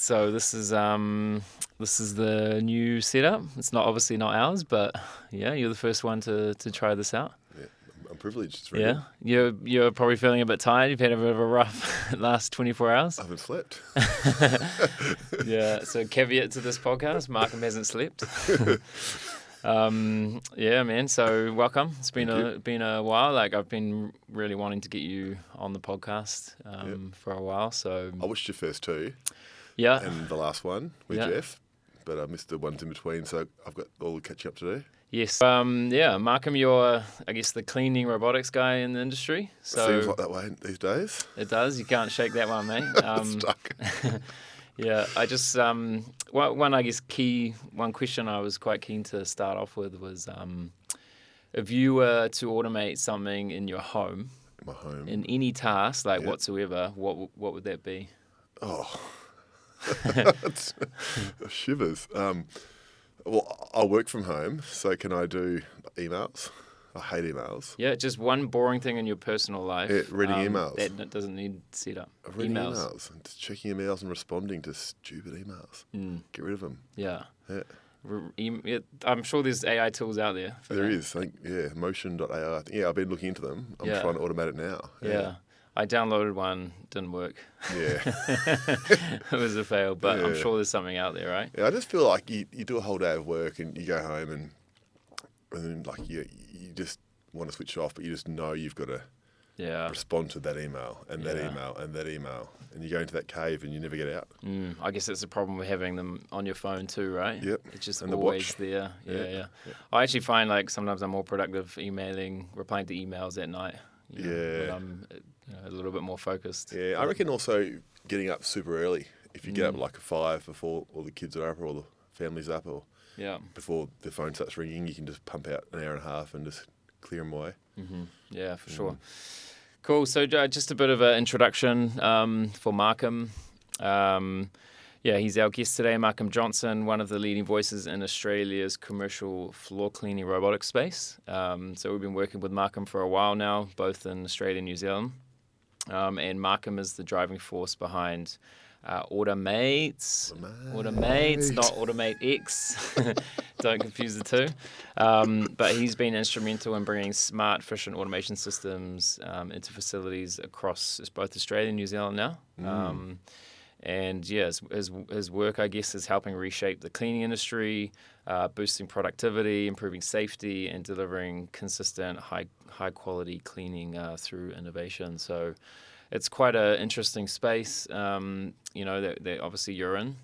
So this is the new setup. It's obviously not ours, but yeah, you're the first one to try this out. Yeah, I'm privileged. It's really Yeah, you're probably feeling a bit tired. You've had a bit of a rough last 24 hours. I haven't slept. Yeah, so caveat to this podcast, Markham hasn't slept. Yeah, man. So welcome. It's been a while. Like I've been really wanting to get you on the podcast for a while. So I watched your first two. Yeah. And the last one with Jeff, but I missed the ones in between. So I've got all the catching up to do. Yes. Markham, you're I guess the cleaning robotics guy in the industry. So seems like that way these days. It does. You can't shake that one, mate. Stuck. Yeah, I just one question I was quite keen to start off with was if you were to automate something in your home, in any task whatsoever, what would that be? Oh, shivers. Well, I work from home, so can I do emails? I hate emails. Yeah, just one boring thing in your personal life. Yeah, reading emails. That doesn't need setup. Reading emails. And just checking emails and responding to stupid emails. Get rid of them. Yeah. Yeah. I'm sure there's AI tools out there. There is. I think, Motion.ai. I've been looking into them. I'm trying to automate it now. Yeah. I downloaded one, didn't work. Yeah. It was a fail, but I'm sure there's something out there, right? Yeah, I just feel like you do a whole day of work and you go home and then like you just want to switch off, but you just know you've got to respond to that email and that email and that email, and you go into that cave and you never get out. I guess that's the problem with having them on your phone too, right? Yep. It's just and always there. Yeah. I actually find like sometimes I'm more productive replying to emails at night. When I'm a little bit more focused. Yeah, I reckon also getting up super early. If you get up like at 5 before all the kids are up or all the family's up, or before the phone starts ringing, you can just pump out an hour and a half and just clear them away. Mm-hmm. Yeah, for sure. Cool. So just a bit of an introduction for Markham. He's our guest today, Markham Johnson, one of the leading voices in Australia's commercial floor cleaning robotics space. So we've been working with Markham for a while now, both in Australia and New Zealand. And Markham is the driving force behind Automaate, not Automaate X. Don't confuse the two. But he's been instrumental in bringing smart, efficient automation systems into facilities across both Australia and New Zealand now. His work, I guess, is helping reshape the cleaning industry, boosting productivity, improving safety, and delivering consistent, high quality cleaning through innovation. So it's quite an interesting space, that obviously you're in.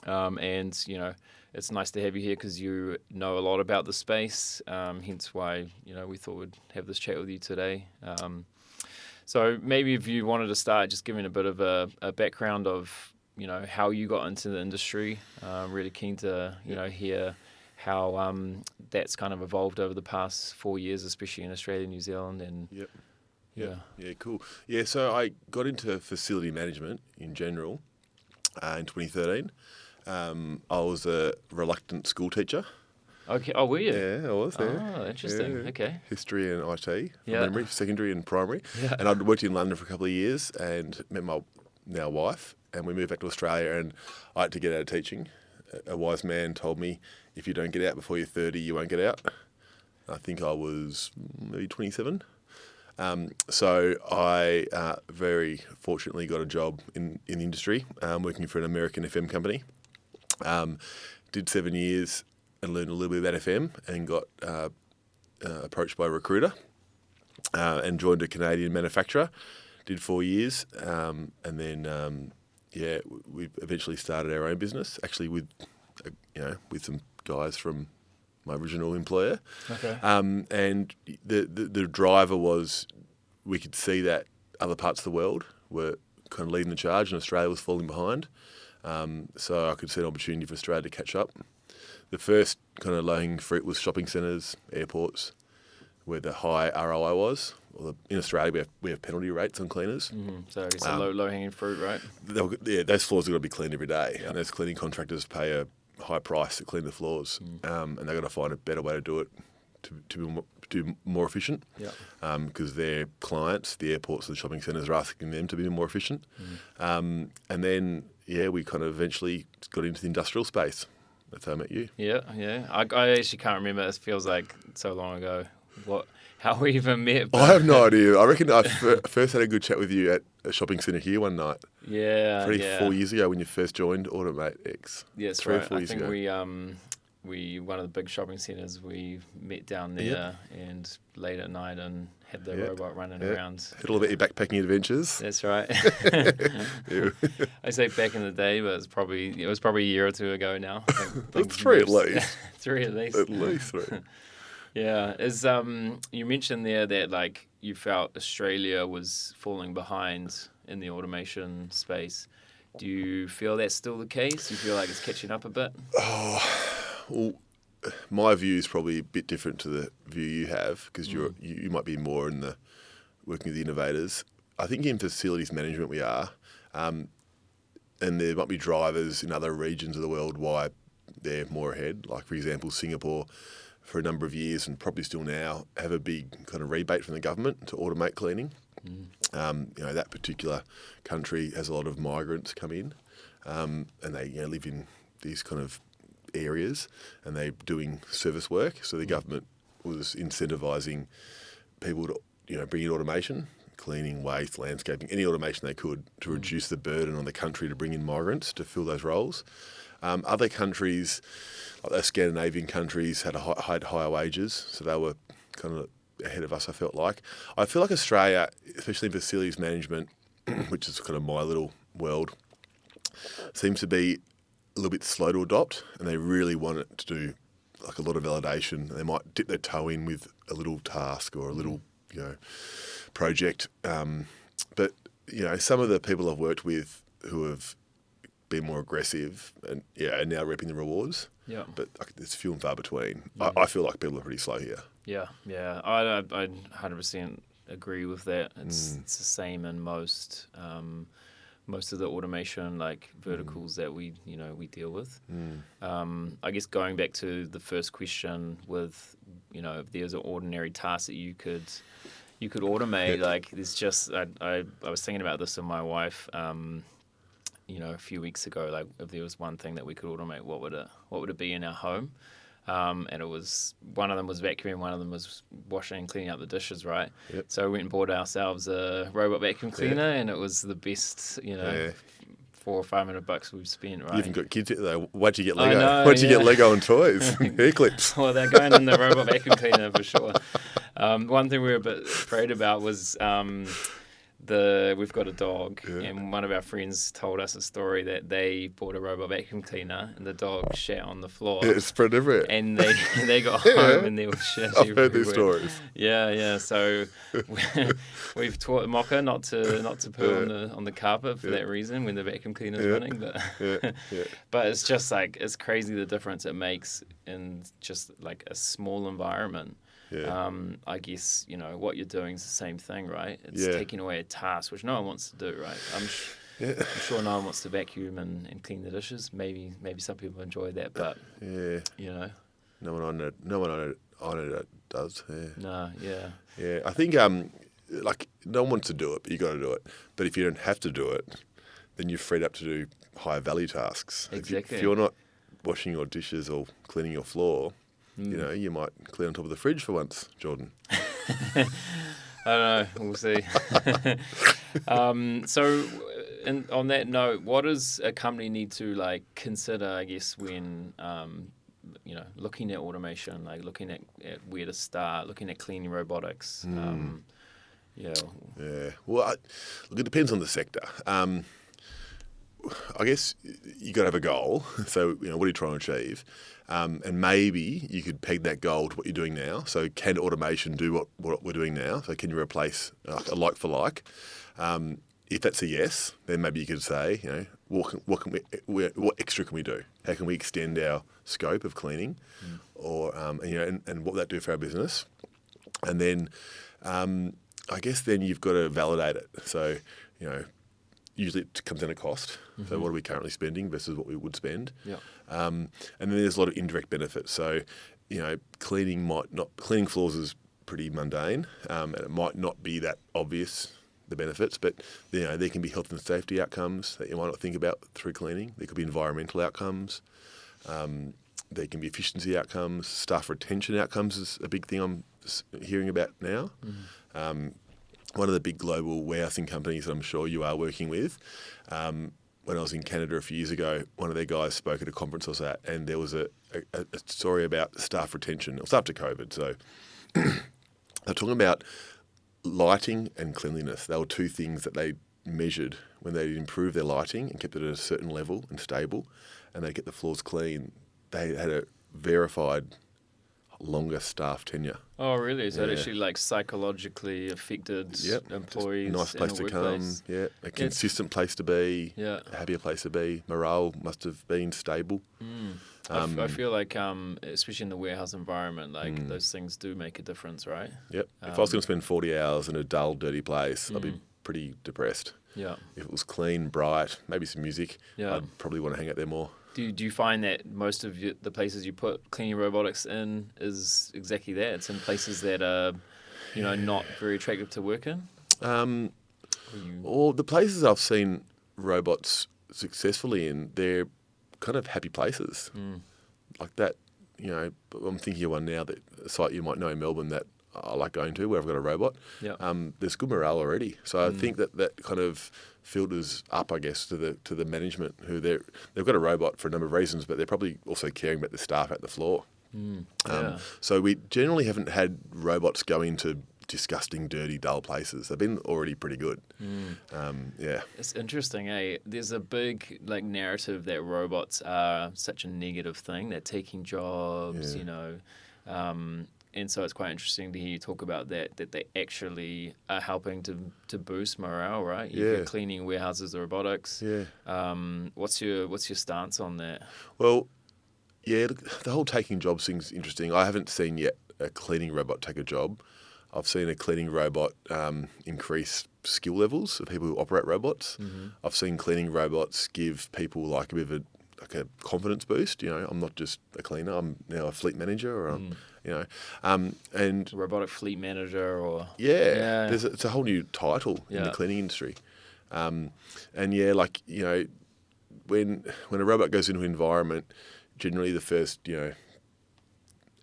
And, it's nice to have you here because you know a lot about the space, hence why, we thought we'd have this chat with you today. So maybe if you wanted to start just giving a bit of a background of, how you got into the industry. Really keen to, hear how that's kind of evolved over the past 4 years, especially in Australia and New Zealand. And Yeah, cool. Yeah, so I got into facility management in general in 2013. I was a reluctant school teacher. Okay. Oh, were you? Yeah, I was there. Oh, interesting. Yeah. Okay. History and IT, memory, secondary and primary. Yeah. And I'd worked in London for a couple of years and met my now wife, and we moved back to Australia, and I had to get out of teaching. A wise man told me, if you don't get out before you're 30, you won't get out. I think I was maybe 27. So I very fortunately got a job in the industry, working for an American FM company. Did 7 years and learned a little bit about FM and got approached by a recruiter and joined a Canadian manufacturer. Did 4 years and then, we eventually started our own business, actually with some guys from my original employer. Okay. And the driver was we could see that other parts of the world were kind of leading the charge and Australia was falling behind. So I could see an opportunity for Australia to catch up. The first kind of low-hanging fruit was shopping centres, airports, where the high ROI was. In Australia, we have penalty rates on cleaners. Mm-hmm. So it's a low-hanging fruit, right? Those floors have got to be cleaned every day. Yep. And those cleaning contractors pay a high price to clean the floors. And they've got to find a better way to do it to be more efficient. Because their clients, the airports and the shopping centres, are asking them to be more efficient. And then we kind of eventually got into the industrial space. That's how I met you. Yeah. I actually can't remember. It feels like so long ago. How we even met. I have no idea. I reckon I first had a good chat with you at a shopping centre here one night. Yeah. Probably 4 years ago when you first joined Automaate X. Yeah, that's 3 or right. 4 I years think ago. we one of the big shopping centres, we met down there and late at night and had the robot running around. Had a little bit of backpacking adventures. That's right. I say back in the day, but it was probably a year or two ago now. I think 3 at least. 3 at least. At least 3. Yeah. You mentioned there that like you felt Australia was falling behind in the automation space. Do you feel that's still the case? Do you feel like it's catching up a bit? Well, my view is probably a bit different to the view you have because you might be more in the working with the innovators. I think in facilities management we are, and there might be drivers in other regions of the world why they're more ahead. Like for example, Singapore, for a number of years and probably still now, have a big kind of rebate from the government to automate cleaning. That particular country has a lot of migrants come in, and they live in these kind of areas, and they're doing service work. So the government was incentivising people to bring in automation, cleaning, waste, landscaping, any automation they could to reduce the burden on the country to bring in migrants to fill those roles. Other countries, like those Scandinavian countries, had higher wages, so they were kind of ahead of us, I felt like. I feel like Australia, especially in facilities management, which is kind of my little world, seems to be a little bit slow to adopt, and they really want it to do like a lot of validation. They might dip their toe in with a little task or a little, project. But some of the people I've worked with who have been more aggressive and are now reaping the rewards. Yeah. But it's few and far between. I feel like people are pretty slow here. Yeah. I 100% agree with that. It's the same in most of the automation verticals that we deal with. I guess going back to the first question with if there's an ordinary task that you could automate, there's just I was thinking about this with my wife a few weeks ago, if there was one thing that we could automate, what would it be in our home? And it was, one of them was vacuuming, one of them was washing and cleaning up the dishes, right? Yep. So we went and bought ourselves a robot vacuum cleaner, and it was the best, $400 or $500 we've spent, right? You even got kids though. Why'd you get I Lego? know, Why'd you get Lego and toys? Hair clips. Well, they're going in the robot vacuum cleaner for sure. One thing we were a bit afraid about was we've got a dog, and one of our friends told us a story that they bought a robot vacuum cleaner and the dog shat on the floor. Yeah, it's spread everywhere. And they got home and there was shit I've everywhere. heard these stories. Yeah. So we've taught Mocha not to poo on the carpet for that reason when the vacuum cleaner's running. But but it's just it's crazy the difference it makes in just a small environment. Yeah. I guess, what you're doing is the same thing, right? It's taking away a task, which no one wants to do, right? I'm sure no one wants to vacuum and clean the dishes. Maybe some people enjoy that, but, No one I know that does. Yeah. No, yeah. Yeah, I think, no one wants to do it, but you got to do it. But if you don't have to do it, then you're freed up to do higher value tasks. Exactly. If you're not washing your dishes or cleaning your floor, you might clean on top of the fridge for once, Jordan. I don't know. We'll see. So, on that note, what does a company need to consider, I guess, when looking at automation, looking at where to start, looking at cleaning robotics? Yeah. Well, look, it depends on the sector. I guess you got to have a goal. So, what are you trying to achieve? And maybe you could peg that goal to what you're doing now. So can automation do what we're doing now? So can you replace a like for like? If that's a yes, then maybe you could say, what extra can we do? How can we extend our scope of cleaning, or and what would that do for our business? And then I guess then you've got to validate it. So usually it comes down to cost. So what are we currently spending versus what we would spend? Yeah. And then there's a lot of indirect benefits. So, cleaning floors is pretty mundane, and it might not be that obvious the benefits, but there can be health and safety outcomes that you might not think about through cleaning. There could be environmental outcomes. There can be efficiency outcomes. Staff retention outcomes is a big thing I'm hearing about now. One of the big global warehousing companies that I'm sure you are working with, when I was in Canada a few years ago, one of their guys spoke at a conference I was at, and there was a story about staff retention. It was after COVID, so they're talking about lighting and cleanliness. They were two things that they measured when they improved their lighting and kept it at a certain level and stable, and they get the floors clean. They had a verified longer staff tenure. Oh, really? So it actually psychologically affected employees. Nice place to come. Yeah, a consistent place to be. Yeah, a happier place to be. Morale must have been stable. I feel like, especially in the warehouse environment, those things do make a difference, right? Yep. If I was going to spend 40 hours in a dull, dirty place, I'd be pretty depressed. Yeah. If it was clean, bright, maybe some music, I'd probably want to hang out there more. Do you find that most of the places you put cleaning robotics in is exactly that? It's in places that are, not very attractive to work in? Or the places I've seen robots successfully in, they're kind of happy places. Like that, I'm thinking of one now, that a site you might know in Melbourne that I like going to, where I've got a robot. There's good morale already. So I think that kind of filters up, I guess, to the management, who they've got a robot for a number of reasons, but they're probably also caring about the staff at the floor. So we generally haven't had robots go into disgusting, dirty, dull places. They've been already pretty good. It's interesting, eh? There's a big narrative that robots are such a negative thing. They're taking jobs, and so it's quite interesting to hear you talk about that they actually are helping to boost morale, right? You're cleaning warehouses, robotics. What's your stance on that? Well, the whole taking jobs thing's interesting. I haven't seen yet a cleaning robot take a job. I've seen a cleaning robot increase skill levels of people who operate robots. I've seen cleaning robots give people a bit of a confidence boost. I'm not just a cleaner. I'm now a fleet manager, or and robotic fleet manager, or it's a whole new title in the cleaning industry. When a robot goes into an environment, generally the first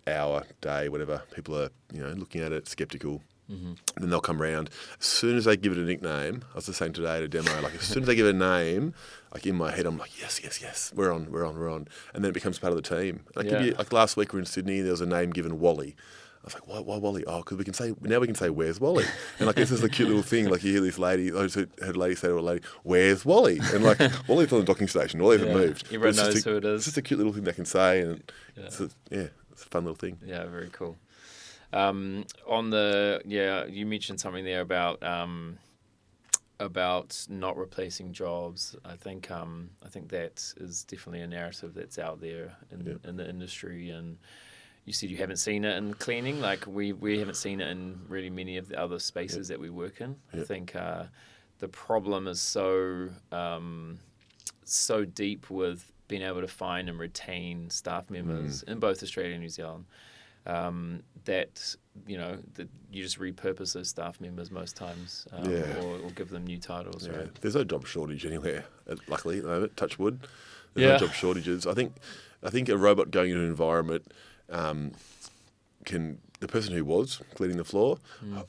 hour, day, whatever, people are looking at it, skeptical. Then they'll come round. As soon as they give it a nickname, I was just saying today at a demo, as soon as they give it a name, in my head, I'm like, yes, we're on. And then it becomes part of the team. And I give you, last week we were in Sydney, there was a name given Wally. I was like, why Wally? Oh, because we can say, where's Wally? And this is a cute little thing. You hear this lady, I just heard a lady say to a lady, where's Wally? And Wally's on the docking station. Wally hasn't moved. Everyone knows who it is. It's just a cute little thing they can say, and it's a fun little thing. Yeah, very cool. You mentioned something there about not replacing jobs. I think that is definitely a narrative that's out there in the industry. And you said you haven't seen it in cleaning. We haven't seen it in really many of the other spaces that we work in. I think the problem is so deep with being able to find and retain staff members in both Australia and New Zealand. That you just repurpose those staff members most times, or give them new titles. Yeah. Right? There's no job shortage anywhere. Luckily, at the moment, touch wood. There's no job shortages. I think a robot going into an environment the person who was cleaning the floor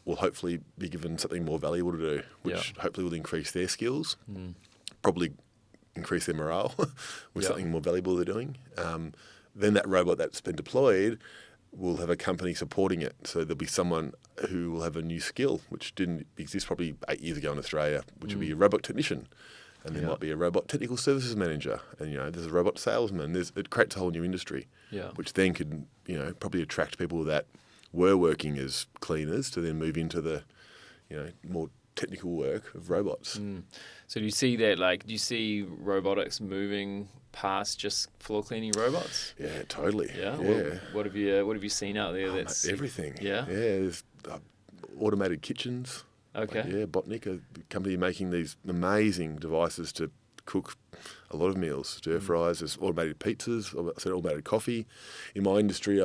will hopefully be given something more valuable to do, which hopefully will increase their skills, probably increase their morale with something more valuable they're doing. Then that robot that's been deployed will have a company supporting it. So there'll be someone who will have a new skill, which didn't exist probably 8 years ago in Australia, which will be a robot technician. And there might be a robot technical services manager. And, there's a robot salesman. It creates a whole new industry, which then could, probably attract people that were working as cleaners to then move into the, more technical work of robots. So do you see that, do you see robotics moving past just floor cleaning robots? Yeah, totally. Yeah. What have you seen out there? That's everything. Yeah. Yeah. There's automated kitchens. Okay. Botnik, a company making these amazing devices to cook a lot of meals, stir fries. There's automated pizzas. Automated coffee. In my industry,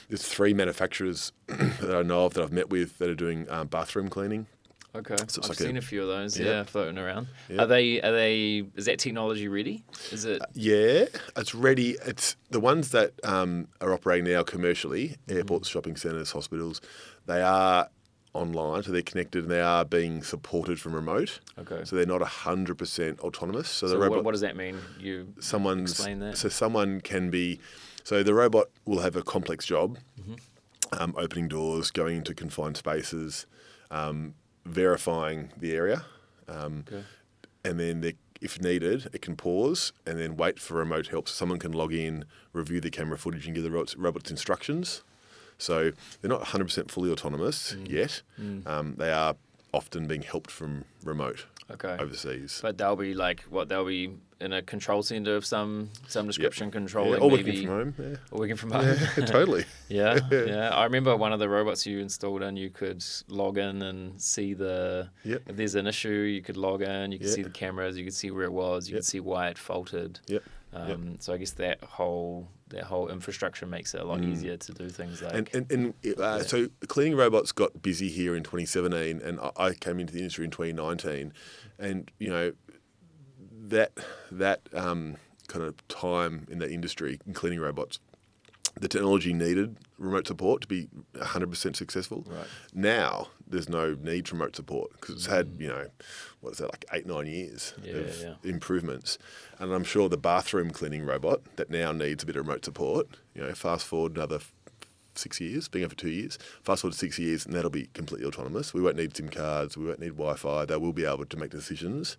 there's 3 manufacturers that I know of that I've met with that are doing bathroom cleaning. Okay, So I've it's seen a few of those. Yeah. Yeah, floating around. Yeah. Are they? Is that technology ready? Is it? Yeah, it's ready. It's the ones that are operating now commercially, airports, shopping centres, hospitals. They are online, so they're connected and they are being supported from remote. Okay. So they're not 100% autonomous. So the So robot, what does that mean? You explain that. So someone can be, so the robot will have a complex job, opening doors, going into confined spaces, verifying the area, Okay. and then if needed, it can pause and then wait for remote help. So someone can log in, review the camera footage, and give the robots instructions. So they're not 100% fully autonomous yet. They are often being helped from remote overseas. But they'll be they'll be in a control center of some description, controlling or maybe. working from home. Yeah. Or working from home. Yeah, totally. Yeah. I remember one of the robots you installed in, you could log in and see if there's an issue, you could log in, you could see the cameras, you could see where it was, you could see why it faulted. So I guess that whole infrastructure makes it a lot easier to do things like. So cleaning robots got busy here in 2017, and I came into the industry in 2019, and that kind of time in that industry in cleaning robots, the technology needed remote support to be 100% successful. Right. Now there's no need for remote support because it's had, what is that, like 8-9 years of improvements. And I'm sure the bathroom cleaning robot that now needs a bit of remote support, fast forward another 6 years, being over 2 years, fast forward to 6 years, and that'll be completely autonomous. We won't need SIM cards, we won't need Wi-Fi. They will be able to make decisions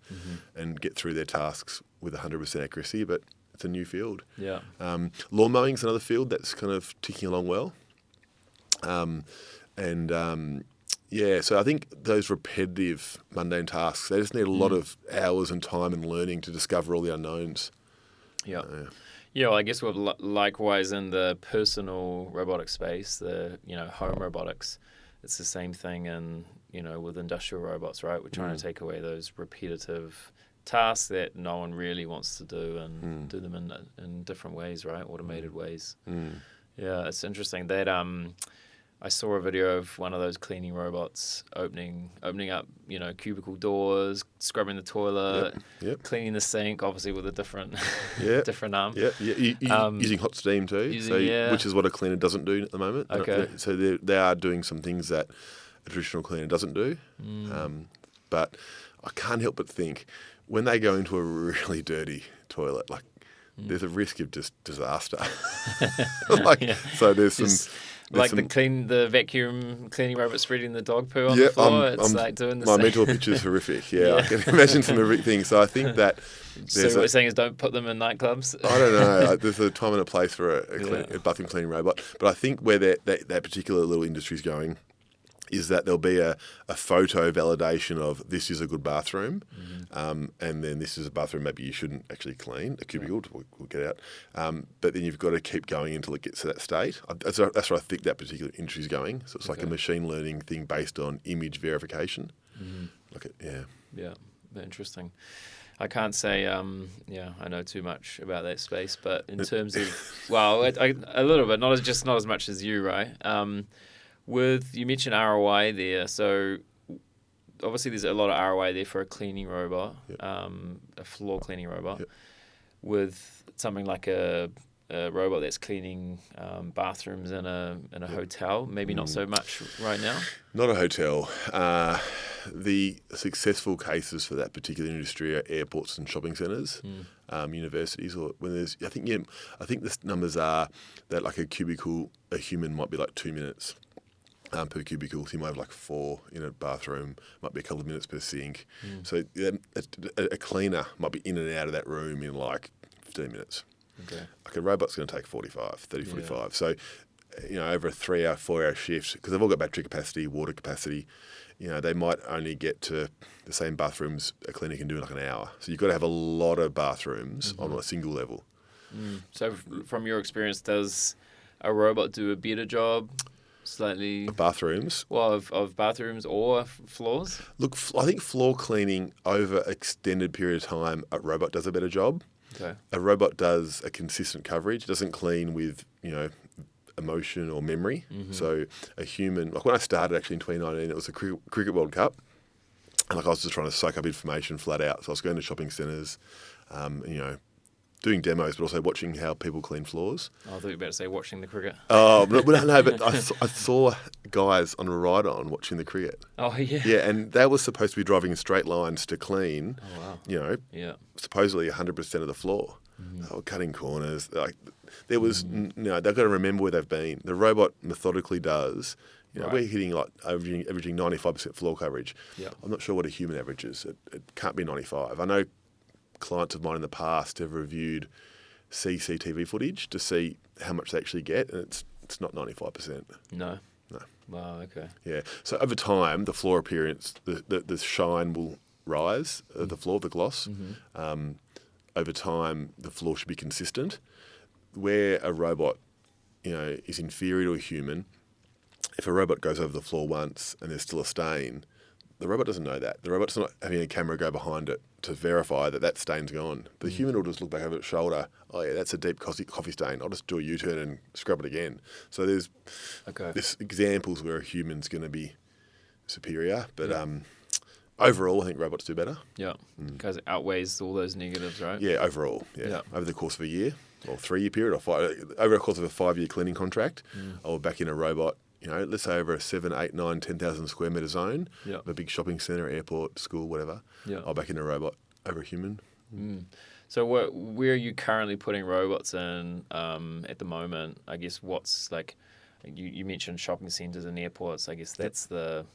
and get through their tasks with 100% accuracy, but it's a new field. Yeah. Lawn mowing's another field that's kind of ticking along well. So I think those repetitive, mundane tasks, they just need a lot of hours and time and learning to discover all the unknowns. Yeah. Well, I guess likewise in the personal robotic space, the home robotics, it's the same thing in with industrial robots, right? We're trying to take away those repetitive tasks that no one really wants to do and do them in different ways, right? Automated ways. Yeah, it's interesting that I saw a video of one of those cleaning robots opening up, cubicle doors, scrubbing the toilet, cleaning the sink, obviously with a different different arm. Using hot steam too, which is what a cleaner doesn't do at the moment. Okay. So they are doing some things that a traditional cleaner doesn't do. But I can't help but think when they go into a really dirty toilet, there's a risk of just disaster. So there's some. The vacuum cleaning robot spreading the dog poo on the floor. Doing the my same. mental picture is horrific. I can imagine some horrific things. So I think that. So what you're saying is don't put them in nightclubs? I don't know. There's a time and a place for a bathroom cleaning robot. But I think where that particular little industry is going is that there'll be a photo validation of this is a good bathroom, and then this is a bathroom maybe you shouldn't actually clean, a cubicle, we'll get out. But then you've got to keep going until it gets to that state. That's where I think that particular industry is going. So it's like a machine learning thing based on image verification. Yeah, interesting. I can't say, I know too much about that space, but in terms of, a little bit, not as much as you, right? You mentioned ROI there, so obviously there's a lot of ROI there for a cleaning robot, a floor cleaning robot. With something like a robot that's cleaning bathrooms in a hotel, maybe not so much right now. Not a hotel. The successful cases for that particular industry are airports and shopping centres, universities, or when there's. I think the numbers are that like a cubicle, a human might be like 2 minutes. Per cubicle, so you might have 4 in a bathroom, might be a couple of minutes per sink. So a cleaner might be in and out of that room in 15 minutes. Okay. Like a robot's going to take 45. So, over a 3-hour, 4-hour shift, because they've all got battery capacity, water capacity, they might only get to the same bathrooms a cleaner can do in an hour. So you've got to have a lot of bathrooms on a single level. So from your experience, does a robot do a better job? Slightly bathrooms. Well, of bathrooms or floors. Look, I think floor cleaning over an extended period of time, a robot does a better job. Okay. A robot does a consistent coverage. It doesn't clean with emotion or memory. So a human, like when I started actually in 2019, it was a cricket World Cup. And like I was just trying to soak up information flat out. So I was going to shopping centres, doing demos, but also watching how people clean floors. I thought you were about to say watching the cricket. Oh, no, but I saw guys on a ride-on watching the cricket. Oh, yeah. Yeah, and they were supposed to be driving in straight lines to clean, Oh, wow. supposedly 100% of the floor. They were cutting corners. Like there was, they've got to remember where they've been. The robot methodically does. Right. We're hitting like averaging 95% floor coverage. Yep. I'm not sure what a human averages. It can't be 95. I know clients of mine in the past have reviewed CCTV footage to see how much they actually get, and it's not 95%. No. No. Wow, okay. Yeah. So over time, the floor appearance, the shine will rise, the floor, the gloss. Over time, the floor should be consistent. Where a robot, is inferior to a human, if a robot goes over the floor once and there's still a stain, the robot doesn't know that. The robot's not having a camera go behind it to verify that stain's gone. The human will just look back over its shoulder. Oh, yeah, that's a deep coffee stain. I'll just do a U-turn and scrub it again. So there's examples where a human's going to be superior. But overall, I think robots do better. Yeah, because it outweighs all those negatives, right? Yeah, overall. Yeah. Over the course of a year or 3-year period over the course of a 5-year cleaning contract, I will back in a robot. Let's say over a 7, 8, 9, 10,000 square metre zone, a big shopping centre, airport, school, whatever, I'll back in a robot over a human. So where are you currently putting robots in at the moment? I guess what's like, you mentioned shopping centres and airports. I guess that's the,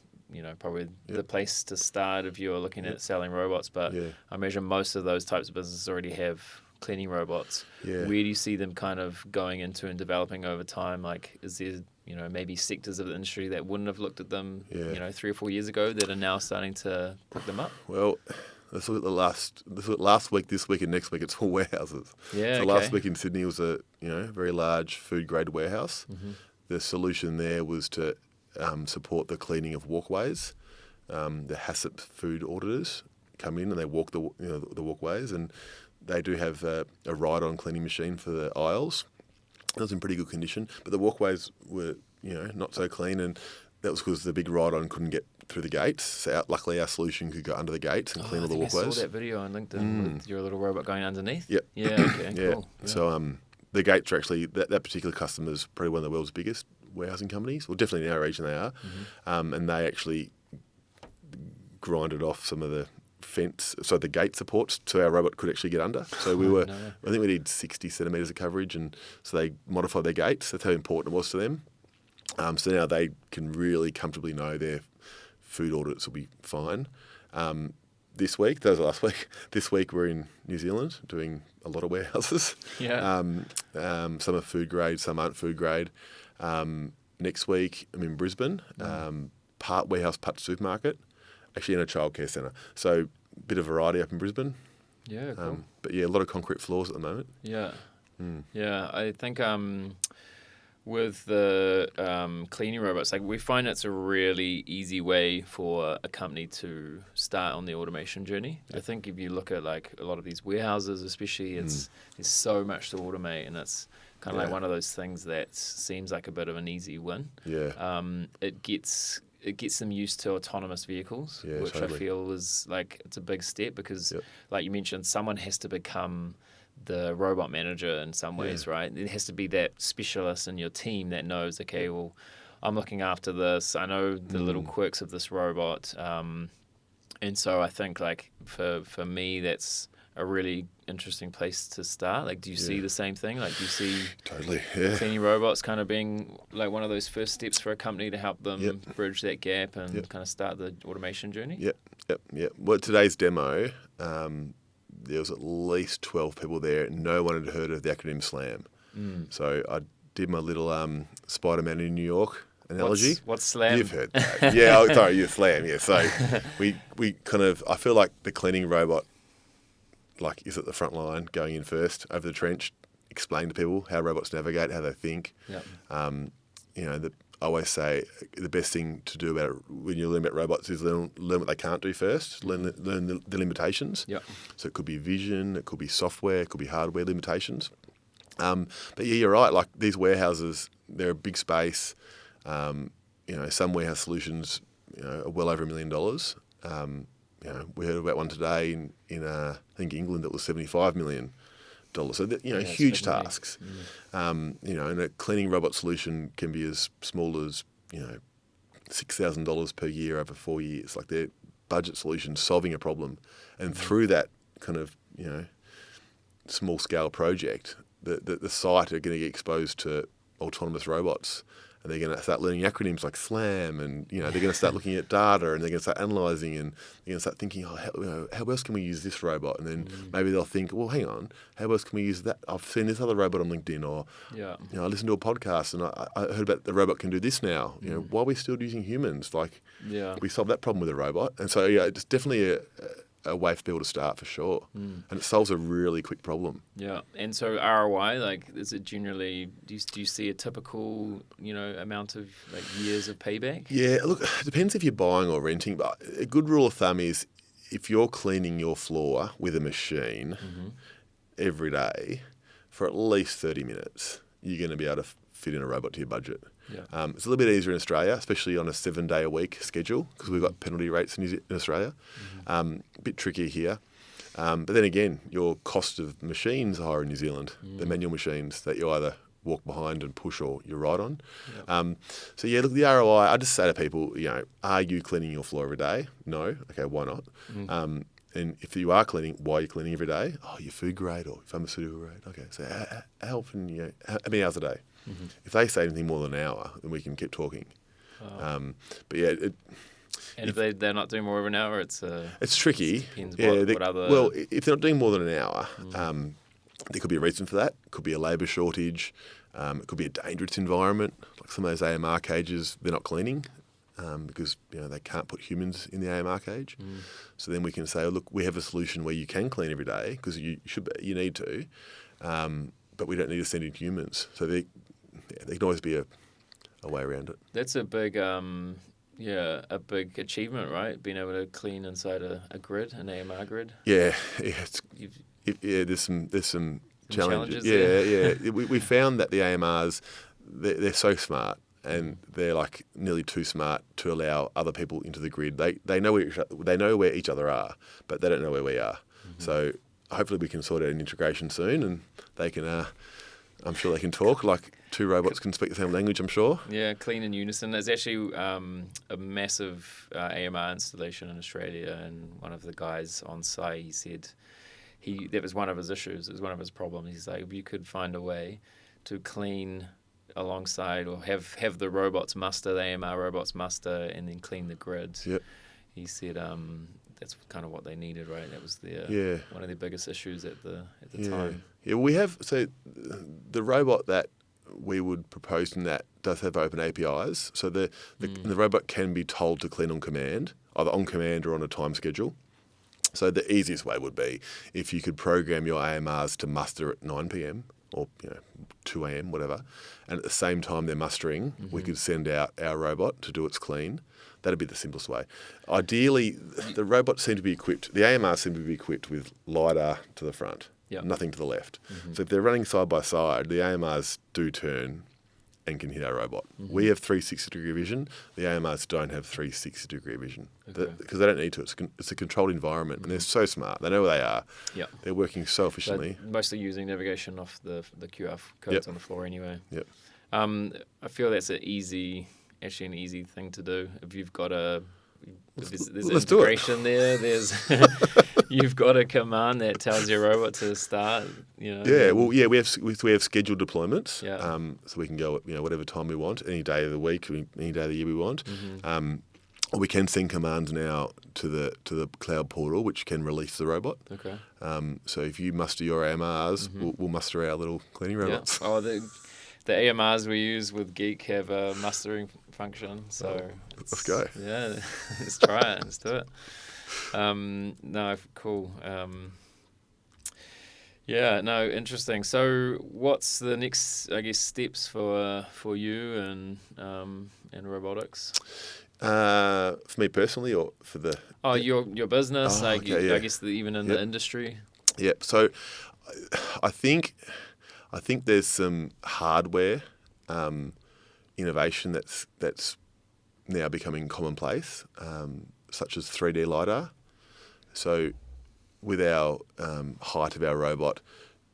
probably the place to start if you're looking at selling robots. But I imagine most of those types of businesses already have cleaning robots. Where do you see them kind of going into and developing over time? Like, is there maybe sectors of the industry that wouldn't have looked at them 3 or 4 years ago that are now starting to pick them up? Well, let's look at last week, this week, and next week. It's all warehouses. So last week in Sydney was a very large food grade warehouse. The solution there was to support the cleaning of walkways. The HACCP food auditors come in and they walk the walkways, and they do have a ride-on cleaning machine for the aisles. It was in pretty good condition, but the walkways were, not so clean, and that was because the big ride-on couldn't get through the gates. So luckily, our solution could go under the gates and clean all the walkways. I saw that video on LinkedIn with your little robot going underneath. Yep. Yeah. Okay. Yeah. Cool. Yeah. So the gates are actually that particular customer is probably one of the world's biggest warehousing companies. Well, definitely in our region they are, and they actually grinded off some of the fence, so the gate supports, so our robot could actually get under. So I think we need 60 centimetres of coverage, and so they modified their gates. That's how important it was to them. So now they can really comfortably know their food audits will be fine. This week, that was last week. This week we're in New Zealand doing a lot of warehouses. Yeah. Some are food grade, some aren't food grade. Next week I'm in Brisbane, part warehouse, part supermarket, actually in a childcare centre. So a bit of variety up in Brisbane. Yeah, cool. But yeah, a lot of concrete floors at the moment. Yeah. Yeah, I think with the cleaning robots, like we find it's a really easy way for a company to start on the automation journey. I think if you look at like a lot of these warehouses, especially, there's so much to automate, and it's kind of like one of those things that seems like a bit of an easy win. Yeah. It gets them used to autonomous vehicles, which totally. I feel is like it's a big step because, like you mentioned, someone has to become the robot manager in some ways, right? It has to be that specialist in your team that knows, okay, well, I'm looking after this. I know the little quirks of this robot. And so I think like for me, that's a really interesting place to start. Like, do you see the same thing? Like, do you see totally cleaning robots kind of being like one of those first steps for a company to help them bridge that gap and kind of start the automation journey? Yep. Well, today's demo, there was at least 12 people there. No one had heard of the acronym SLAM. So I did my little Spider-Man in New York analogy. What's SLAM? You've heard that. Yeah, sorry, SLAM. Yeah, so we kind of, I feel like the cleaning robot is at the front line, going in first, over the trench, explain to people how robots navigate, how they think. I always say the best thing to do about it when you learn about robots is learn what they can't do first, learn the limitations. So it could be vision, it could be software, it could be hardware limitations. But yeah, you're right. Like these warehouses, they're a big space. Some warehouse solutions, are well over $1 million. we heard about one today in I think England that was $75 million. So that, huge tasks. And a cleaning robot solution can be as small as $6,000 per year over 4 years. Like they're budget solutions solving a problem, and through that kind of small scale project, the site are going to get exposed to autonomous robots, and they're going to start learning acronyms like SLAM, and they're going to start looking at data, and they're going to start analysing, and they're going to start thinking, how else can we use this robot? And then maybe they'll think, well, hang on, how else can we use that? I've seen this other robot on LinkedIn, or I listened to a podcast and I heard about the robot can do this now. Why are we still using humans? We solved that problem with a robot, and so it's definitely a way for people to start for sure, and it solves a really quick problem. Yeah, and so ROI, is it generally? Do you see a typical amount of years of payback? Yeah, look, it depends if you're buying or renting, but a good rule of thumb is if you're cleaning your floor with a machine every day for at least 30 minutes, you're going to be able to fit in a robot to your budget. Yeah. It's a little bit easier in Australia, especially on a 7-day-a-week schedule, because we've got penalty rates in Australia. A bit trickier here. But then again, your cost of machines are higher in New Zealand. The manual machines that you either walk behind and push or you ride on. Yep. Look, the ROI, I just say to people, are you cleaning your floor every day? No. Okay, why not? And if you are cleaning, why are you cleaning every day? Oh, your food grade or pharmaceutical grade. Okay, so how often, how many hours a day? If they say anything more than an hour, then we can keep talking. And if they're not doing more of an hour, it's tricky. Depends what other... Well, if they're not doing more than an hour, there could be a reason for that. It could be a labour shortage. It could be a dangerous environment. Like some of those AMR cages, they're not cleaning because they can't put humans in the AMR cage. So then we can say, look, we have a solution where you can clean every day because you need to, but we don't need to send in humans. So there can always be a way around it. That's a big, a big achievement, right? Being able to clean inside a grid, an AMR grid. Yeah. There's some challenges. Yeah. We found that the AMRs, they're so smart, and they're like nearly too smart to allow other people into the grid. They know where each other are, but they don't know where we are. So hopefully we can sort out an integration soon, and they can. I'm sure they can talk like two robots can speak the same language, I'm sure. Yeah, clean in unison. There's actually a massive AMR installation in Australia, and one of the guys on site, he said that was one of his issues, it was one of his problems. He's like, if you could find a way to clean alongside or have the robots muster, the AMR robots muster, and then clean the grid. Yep. He said that's kind of what they needed, right? That was one of their biggest issues at the time. Yeah, we have, so the robot that we would propose in that does have open APIs. So the robot can be told to clean on command, either on command or on a time schedule. So the easiest way would be if you could program your AMRs to muster at 9 p.m. or 2 a.m., whatever, and at the same time they're mustering, we could send out our robot to do its clean. That'd be the simplest way. Ideally, the robots seem to be equipped, the AMRs seem to be equipped with LiDAR to the front, nothing to the left. So if they're running side by side, the AMRs do turn and can hit our robot. We have 360-degree vision. The AMRs don't have 360-degree vision because they don't need to. It's a controlled environment, and they're so smart. They know where they are. Yep. They're working so efficiently. They're mostly using navigation off the QR codes on the floor anyway. Yep. I feel that's an easy thing to do. If you've got there's integration there. There's you've got a command that tells your robot to start. We have scheduled deployments. Yeah. So we can go at whatever time we want, any day of the week, any day of the year we want. We can send commands now to the cloud portal, which can release the robot. Okay. So if you muster your AMRs, we'll muster our little cleaning robots. Yeah. Oh, the AMRs we use with Geek have a mustering function, so let's go. Yeah, let's try it. Let's do it. No, cool. Interesting. So, what's the next, steps for you and robotics? For me personally, or for the your business? I guess even in the industry. Yep. So, I think there's some hardware innovation that's now becoming commonplace, such as 3D LiDAR. So with our height of our robot,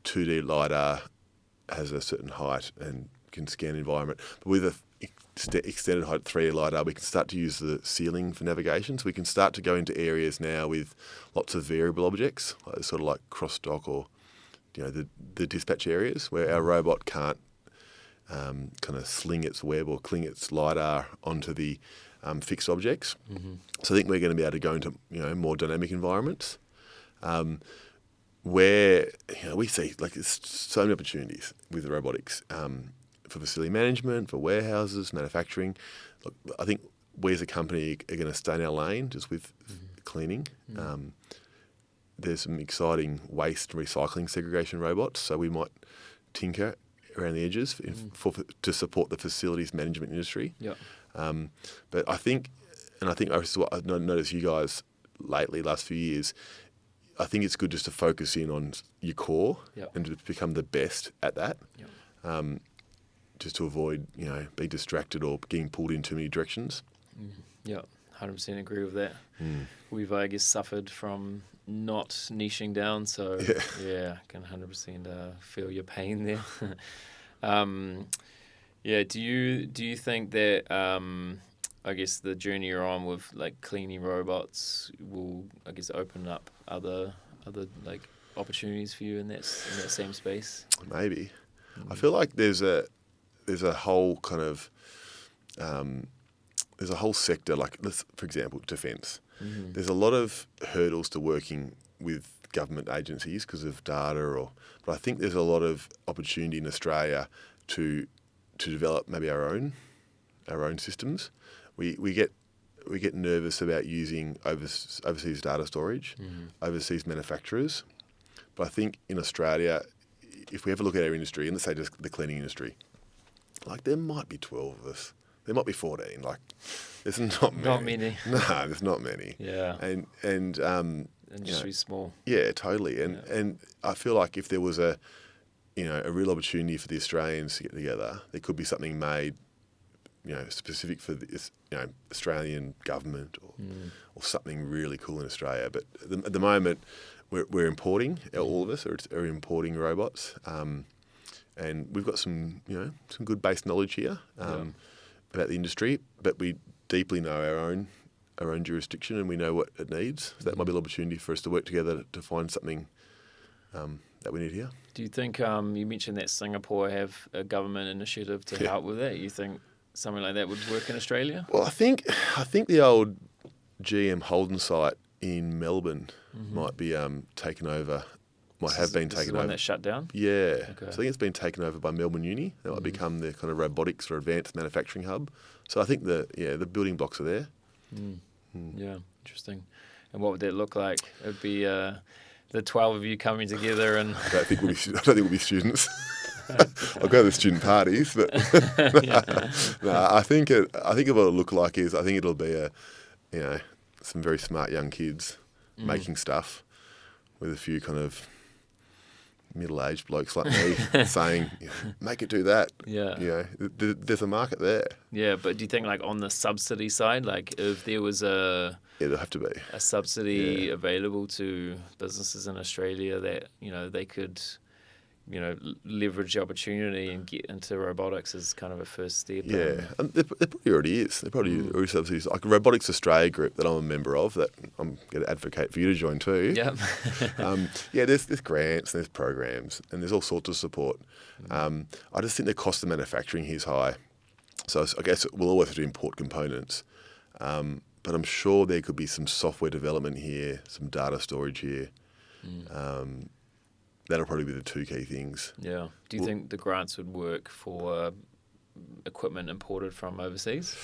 2D LiDAR has a certain height and can scan the environment. But with a extended height 3D LiDAR, we can start to use the ceiling for navigation. So we can start to go into areas now with lots of variable objects, sort of like cross-dock or the dispatch areas where our robot can't kind of sling its web or cling its LiDAR onto the fixed objects. Mm-hmm. So I think we're going to be able to go into more dynamic environments where we see there's so many opportunities with robotics for facility management, for warehouses, manufacturing. Look, I think we as a company are going to stay in our lane just with cleaning. Mm-hmm. There's some exciting waste and recycling segregation robots, so we might tinker around the edges to support the facilities management industry. Yeah. But I think what I've noticed you guys lately, last few years, I think it's good just to focus in on your core and to become the best at that. Yep. Just to avoid, being distracted or getting pulled in too many directions. Yeah, 100% agree with that. We've, I guess, suffered from not niching down, so I can 100% feel your pain there. Do you think that I guess the journey you're on with cleaning robots will, I guess, open up other opportunities for you in that same space? Maybe. I feel like there's a whole kind of there's a whole sector, for example, defence. Mm-hmm. There's a lot of hurdles to working with government agencies because of data, but I think there's a lot of opportunity in Australia to develop maybe our own systems. We get nervous about using overseas data storage, overseas manufacturers, but I think in Australia, if we ever look at our industry, and let's say just the cleaning industry, there might be 12 of us. There might be 14. There's not many. Not many. No, there's not many. Yeah. And industry's small. Yeah, totally. And I feel like if there was a real opportunity for the Australians to get together, there could be something made, specific for the Australian government or something really cool in Australia. But at the moment, we're importing. All of us are importing robots. And we've got some good base knowledge here about the industry, but we deeply know our own jurisdiction and we know what it needs. So that might be an opportunity for us to work together to find something that we need here. Do you think you mentioned that Singapore have a government initiative to help with that? You think something like that would work in Australia? Well, I think the old GM Holden site in Melbourne might be taken over. Have been taken over. One that shut down? Yeah. Okay. So I think it's been taken over by Melbourne Uni. That might become the kind of robotics or advanced manufacturing hub. So I think the building blocks are there. Yeah, interesting. And what would that look like? It would be the 12 of you coming together and... I don't think we'll be students. I'll go to the student parties, but I think what it'll look like is it'll be some very smart young kids making stuff with a few kind of middle-aged blokes like me saying, make it do that. Yeah. There's a market there. Yeah, but do you think on the subsidy side, if there was there'll have to be a subsidy available to businesses in Australia that, they could, leverage the opportunity and get into robotics as kind of a first step? Yeah, and there probably already is. There probably already subsidies. Like Robotics Australia group that I'm a member of, that I'm going to advocate for you to join too. Yep. There's grants, and there's programs, and there's all sorts of support. I just think the cost of manufacturing here is high. So I guess we'll always have to import components. But I'm sure there could be some software development here, some data storage here. That'll probably be the two key things. Yeah. Do you think the grants would work for equipment imported from overseas?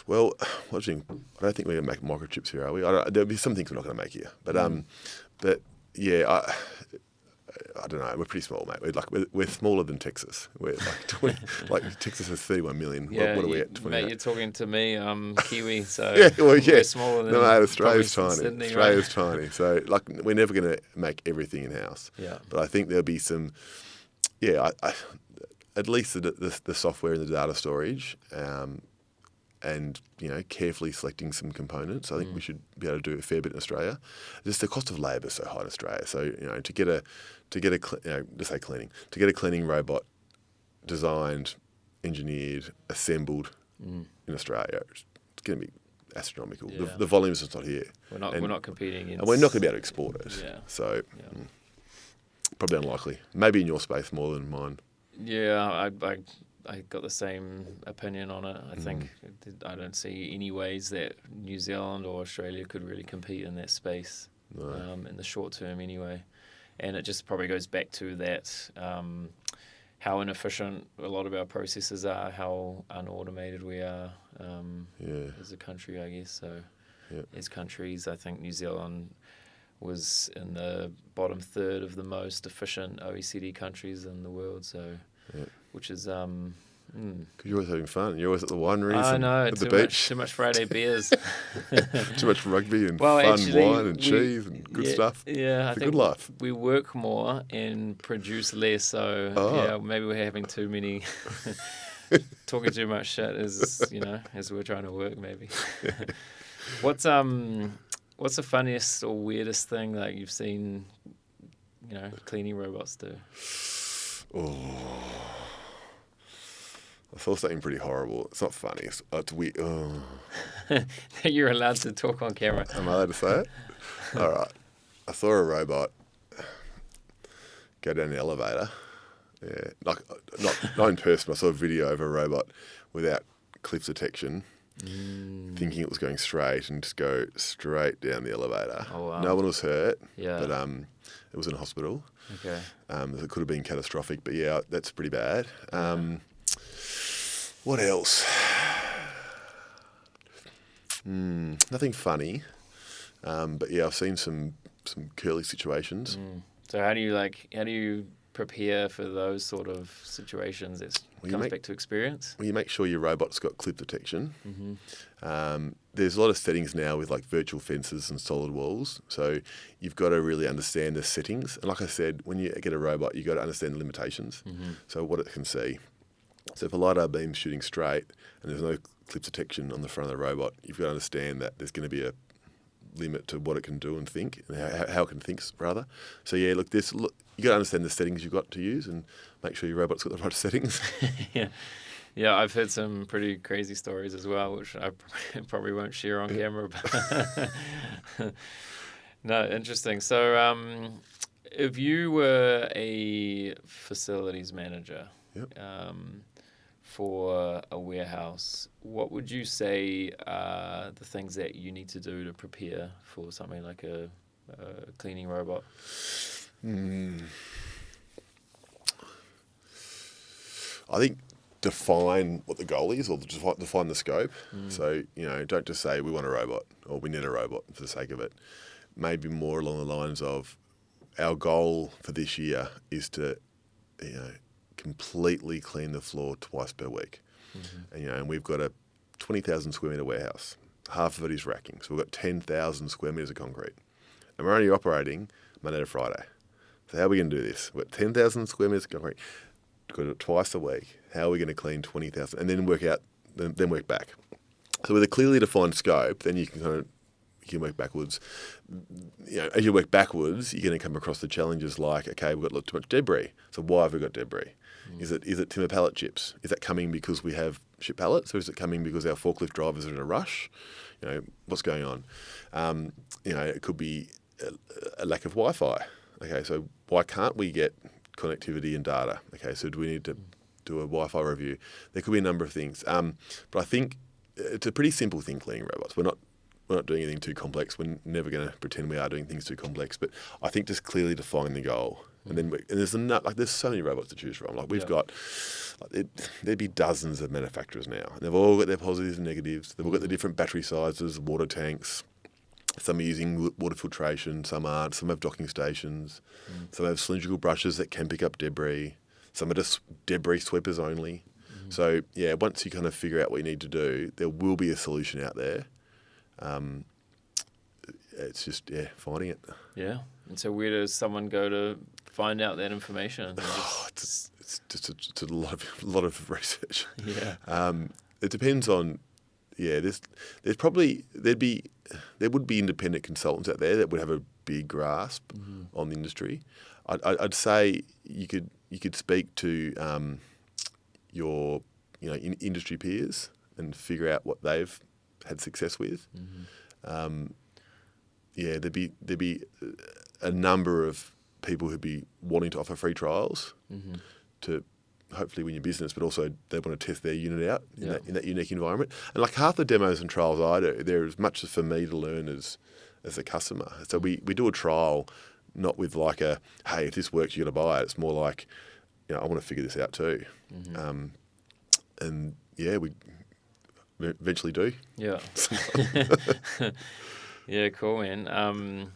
Well, I don't think we're going to make microchips here, are we? There'll be some things we're not going to make here. But yeah, I don't know. We're pretty small, mate. We're smaller than Texas. We're Texas has 31 million. Yeah, what are we at? Mate, you're talking to me, Kiwi. So we're smaller than Australia's tiny. Sydney, Australia's tiny. So we're never going to make everything in house. Yeah. But I think there'll be some. Yeah, at least the software and the data storage. and carefully selecting some components. I think we should be able to do a fair bit in Australia. Just the cost of labour is so high in Australia. So to get a cleaning robot designed, engineered, assembled in Australia, it's going to be astronomical. Yeah. The volume is just not here. We're not competing against... And we're not going to be able to export it. Yeah. So probably unlikely. Maybe in your space more than mine. Yeah, I got the same opinion on it. I think I don't see any ways that New Zealand or Australia could really compete in that space in the short term anyway. And it just probably goes back to that, how inefficient a lot of our processes are, how unautomated we are as a country, I guess. So as countries, I think New Zealand was in the bottom third of the most efficient OECD countries in the world. So, which is because you're always having fun. You're always at the wineries. I know, at the beach. Too much Friday beers. Too much rugby and fun wine and cheese and good stuff. Yeah, it's a good life. We work more and produce less. So maybe we're having too many, talking too much shit as we're trying to work. Maybe. What's the funniest or weirdest thing like you've seen, cleaning robots do? I saw something pretty horrible. It's not funny. It's weird. You're allowed to talk on camera. Am I allowed to say it? All right. I saw a robot go down the elevator. Yeah, not in person. I saw a video of a robot without cliff detection, thinking it was going straight and just go straight down the elevator. Oh, wow. No one was hurt. Yeah. But it was in a hospital. Okay. It could have been catastrophic, but yeah, that's pretty bad. What else? Nothing funny, but yeah, I've seen some curly situations. So how do you prepare for those sort of situations? It comes back to experience. Well, you make sure your robot's got clip detection. There's a lot of settings now with like virtual fences and solid walls, so you've got to really understand the settings. And like I said, when you get a robot, you've got to understand the limitations. So what it can see. So if a LiDAR beam's shooting straight and there's no clip detection on the front of the robot, you've got to understand that there's going to be a limit to what it can do and think, and how it can think, rather. So yeah, look, you got to understand the settings you've got to use and make sure your robot's got the right settings. Yeah, I've heard some pretty crazy stories as well, which I probably won't share on camera. But no, interesting. So if you were a facilities manager for a warehouse, what would you say are the things that you need to do to prepare for something like a cleaning robot? I think define what the goal is, or define the scope. So, don't just say we want a robot or we need a robot for the sake of it. Maybe more along the lines of our goal for this year is to, completely clean the floor twice per week. And we've got a 20,000 square metre warehouse. Half of it is racking. So we've got 10,000 square metres of concrete. And we're only operating Monday to Friday. So how are we going to do this? We've got 10,000 square metres of concrete. We've got it twice a week. How are we going to clean 20,000? And then work back. So with a clearly defined scope, then you can work backwards. As you work backwards, you're going to come across the challenges like, okay, we've got too much debris. So why have we got debris? Is it timber pallet chips? Is that coming because we have ship pallets, or is it coming because our forklift drivers are in a rush? What's going on? It could be a lack of Wi-Fi. Okay, so why can't we get connectivity and data? Okay, so do we need to do a Wi-Fi review? There could be a number of things. But I think it's a pretty simple thing, cleaning robots. We're not doing anything too complex. We're never going to pretend we are doing things too complex. But I think just clearly define the goal. And then there's so many robots to choose from. Like we've got, there'd be dozens of manufacturers now. And they've all got their positives and negatives. They've all got the different battery sizes, water tanks. Some are using water filtration, some aren't. Some have docking stations. Some have cylindrical brushes that can pick up debris. Some are just debris sweepers only. So yeah, once you kind of figure out what you need to do, there will be a solution out there. It's just finding it. Yeah. And so where does someone go to find out that information? It's just a lot of research. Yeah. It depends on there's probably there would be independent consultants out there that would have a big grasp on the industry. I'd say you could speak to your industry peers and figure out what they've had success with. There'd be a number of people who'd be wanting to offer free trials to hopefully win your business, but also they want to test their unit out in that unique environment. And like half the demos and trials I do, they're as much for me to learn as a customer. So we do a trial not with like a, hey, if this works, you got to buy it. It's more like, I want to figure this out too. And we eventually do. Yeah. Yeah, cool, man.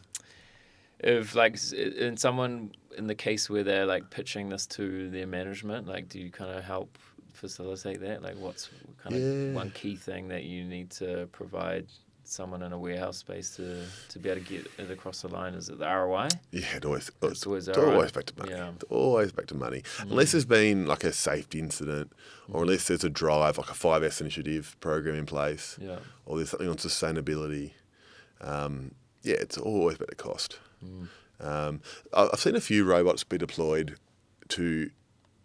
If like in someone in the case where they're like pitching this to their management, like do you kind of help facilitate that? Like what's kind of one key thing that you need to provide someone in a warehouse space to be able to get it across the line? Is it the ROI? Yeah, it's always back to money. Yeah. It's always back to money. Unless there's been like a safety incident or unless there's a drive, like a 5S initiative program in place or there's something on sustainability. It's always better cost. I've seen a few robots be deployed to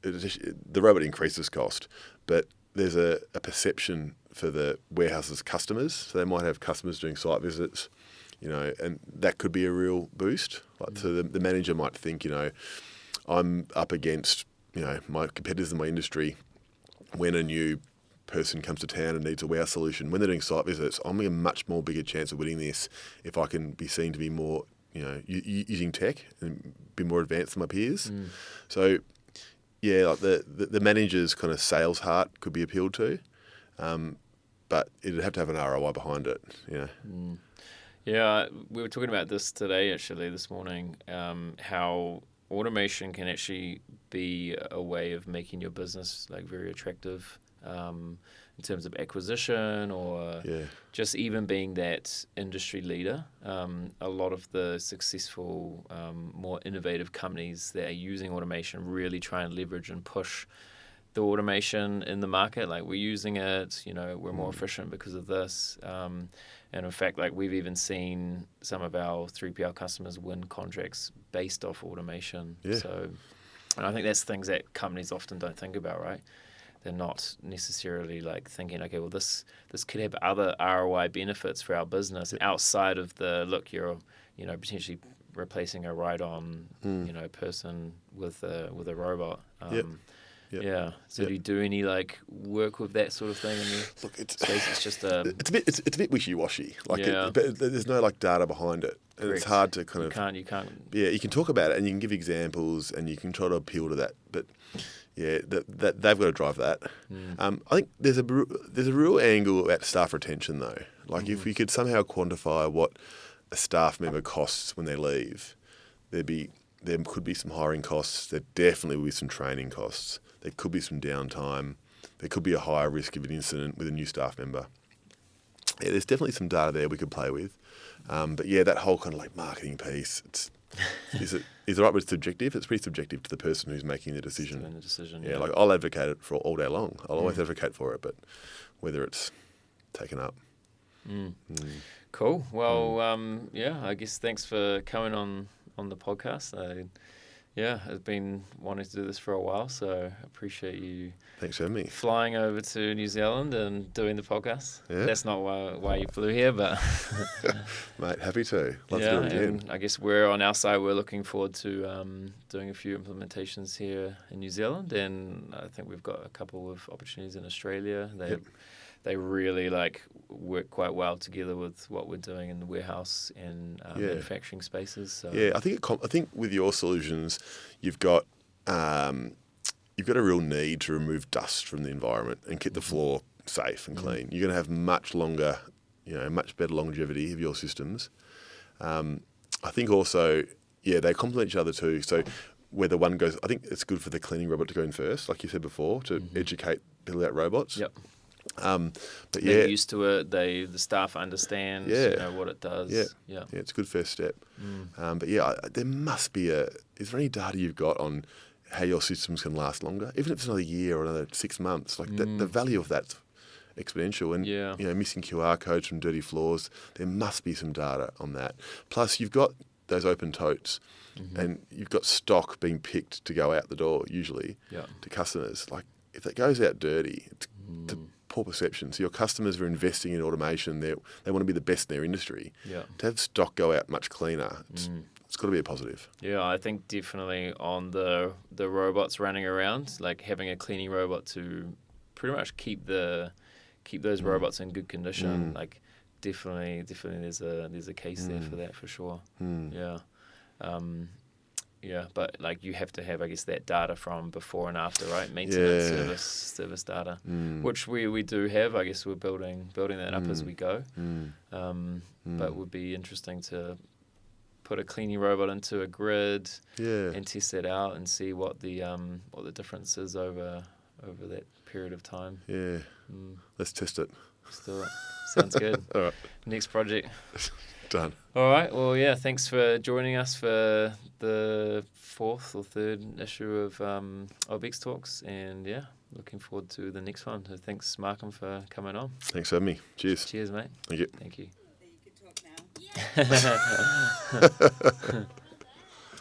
the robot increases cost, but there's a perception for the warehouse's customers. So they might have customers doing site visits, and that could be a real boost. So the manager might think, I'm up against, my competitors in my industry. When a new person comes to town and needs a warehouse solution, when they're doing site visits, I'm a much more bigger chance of winning this if I can be seen to be more, using tech and be more advanced than my peers. So, like the manager's kind of sales heart could be appealed to, but it'd have to have an ROI behind it. Yeah, we were talking about this today, actually, this morning, how automation can actually be a way of making your business like very attractive. In terms of acquisition or just even being that industry leader. A lot of the successful, more innovative companies that are using automation really try and leverage and push the automation in the market. Like, we're using it, we're more efficient because of this. And in fact, like, we've even seen some of our 3PL customers win contracts based off automation. So, and I think that's things that companies often don't think about, right? They're not necessarily like thinking, okay, well, this could have other ROI benefits for our business outside of the, look, you're, potentially replacing a ride-on, person with a robot. So do you do any like work with that sort of thing in your space? It's just it's a bit wishy-washy. Like, but there's no like data behind it, and Correct. It's hard to kind of. You can't. Yeah, you can talk about it and you can give examples and you can try to appeal to that, but. Yeah, that they've got to drive that. I think there's a real angle at staff retention though. Like if we could somehow quantify what a staff member costs when they leave, there could be some hiring costs. There definitely will be some training costs. There could be some downtime. There could be a higher risk of an incident with a new staff member. Yeah, there's definitely some data there we could play with. But that whole kind of like marketing piece, is it right, but it's subjective. It's pretty subjective to the person who's making the decision. Like I'll advocate it for all day long. I'll always advocate for it, but whether it's taken up. Cool. Well, I guess thanks for coming on the podcast. I've been wanting to do this for a while, so I appreciate you. Thanks for having me. Flying over to New Zealand and doing the podcast. Yeah. That's not why you flew here, but... Mate, happy to. Love to do it again. And I guess we're on our side, we're looking forward to doing a few implementations here in New Zealand, and I think we've got a couple of opportunities in Australia. They really work quite well together with what we're doing in the warehouse and manufacturing spaces. So. Yeah, I think with your solutions, you've got a real need to remove dust from the environment and keep the floor safe and clean. You're going to have much longer, much better longevity of your systems. I think also, they complement each other too. So whether one goes, I think it's good for the cleaning robot to go in first, like you said before, to educate people about robots. Yep. But they're used to it. The staff understand what it does. Yeah, it's a good first step. But there must be is there any data you've got on how your systems can last longer, even if it's another year or another 6 months? Like the value of that, exponential. And Yeah. missing QR codes from dirty floors, there must be some data on that. Plus, you've got those open totes, and you've got stock being picked to go out the door usually to customers. Like if that goes out dirty, it's poor perception. So your customers are investing in automation. They want to be the best in their industry. Yeah. To have stock go out much cleaner, it's got to be a positive. Yeah, I think definitely on the robots running around, like having a cleaning robot to pretty much keep those robots in good condition. Like definitely there's a case there for that for sure. Yeah. Yeah, but like you have to have, I guess, that data from before and after, right? Maintenance, service data, which we do have. I guess we're building that up as we go. But it would be interesting to put a cleaning robot into a grid and test that out and see what the difference is over that period of time. Yeah, let's test it. Let's do it. Sounds good. All right. Next project. Done. All right. Well, yeah, thanks for joining us for the 4th or 3rd issue of OBX Talks. And, yeah, looking forward to the next one. So thanks, Markham, for coming on. Thanks for having me. Cheers. Cheers, mate. Thank you. Thank you. You can talk now. Yeah.